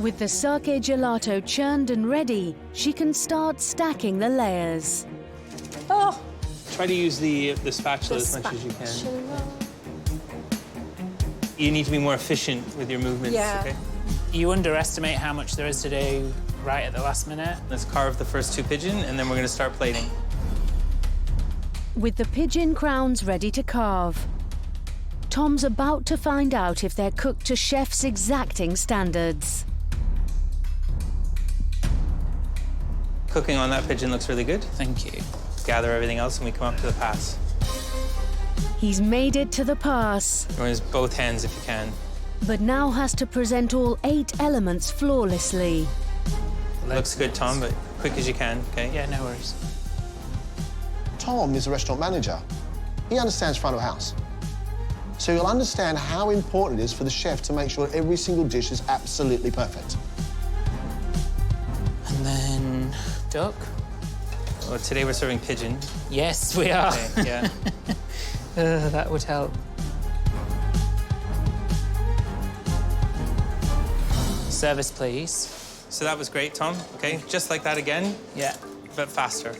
With the sake gelato churned and ready, she can start stacking the layers. Oh! Try to use the spatula as much as you can. You need to be more efficient with your movements, okay? You underestimate how much there is to do right at the last minute. Let's carve the first 2 pigeon, and then we're going to start plating. With the pigeon crowns ready to carve, Tom's about to find out if they're cooked to chef's exacting standards. Cooking on that pigeon looks really good. Thank you. Gather everything else, and we come up to the pass. He's made it to the pass, You want to use both hands if you can. but now has to present all 8 elements flawlessly. Looks good, Tom, but quick as you can, okay? Yeah, no worries. Tom is a restaurant manager. He understands front of house. So he'll understand how important it is for the chef to make sure every single dish is absolutely perfect. And then duck. Well, today we're serving pigeon. Yes, we are. Okay, yeah. That would help. Service, please. So that was great, Tom. Okay, just like that again, Yeah. but faster.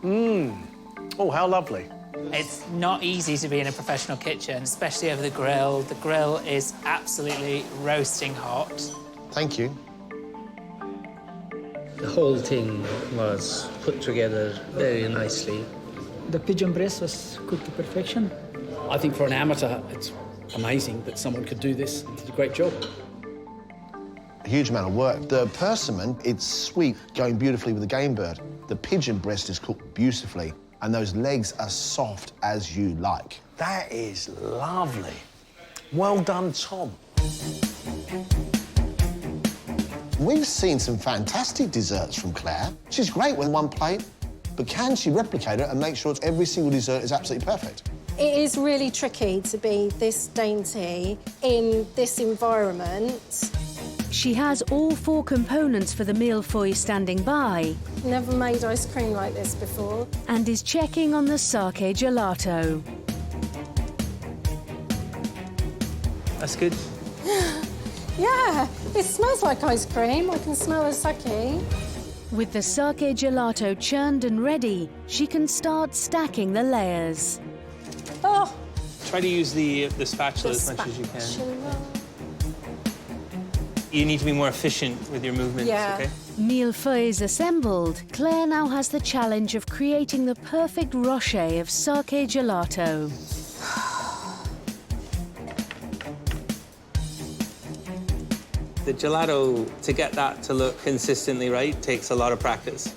Oh, how lovely. It's not easy to be in a professional kitchen, especially over the grill. The grill is absolutely roasting hot. Thank you. The whole thing was put together very nicely. The pigeon breast was cooked to perfection. I think for an amateur, it's amazing that someone could do this and did a great job. A huge amount of work. The persimmon, it's sweet, going beautifully with the game bird. The pigeon breast is cooked beautifully, and those legs are soft as you like. That is lovely. Well done, Tom. We've seen some fantastic desserts from Claire. She's great with one plate, but can she replicate it and make sure every single dessert is absolutely perfect? It is really tricky to be this dainty in this environment. She has all 4 components for the mille-feuille standing by Never made ice cream like this before. and is checking on the sake gelato. That's good. Yeah, it smells like ice cream. I can smell the sake. With the sake gelato churned and ready, she can start stacking the layers. Oh! Try to use the spatula as much as you can. You need to be more efficient with your movements, okay? Mille-feuilles assembled, Claire now has the challenge of creating the perfect rocher of sake gelato. The gelato, to get that to look consistently right, takes a lot of practice.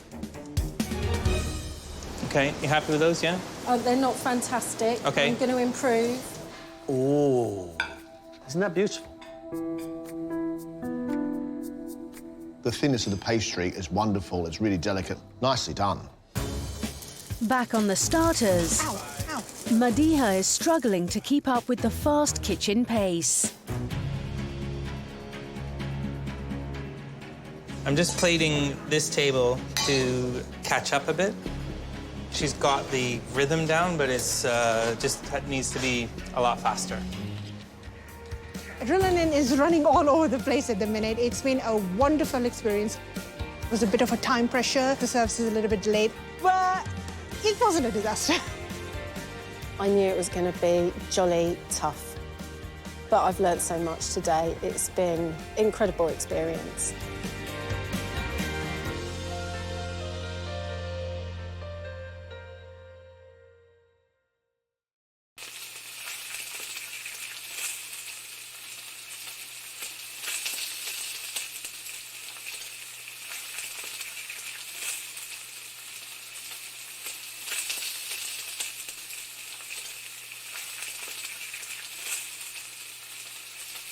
Okay, you happy with those, yeah? They're not fantastic. Okay. I'm going to improve. Oh, isn't that beautiful? The thinness of the pastry is wonderful. It's really delicate. Nicely done. Back on the starters, Madiha is struggling to keep up with the fast kitchen pace. I'm just plating this table to catch up a bit. She's got the rhythm down, but it's just needs to be a lot faster. Adrenaline is running all over the place at the minute. It's been a wonderful experience. It was a bit of a time pressure. The service is a little bit delayed, but it wasn't a disaster. I knew it was going to be jolly tough, but I've learnt so much today. It's been an incredible experience.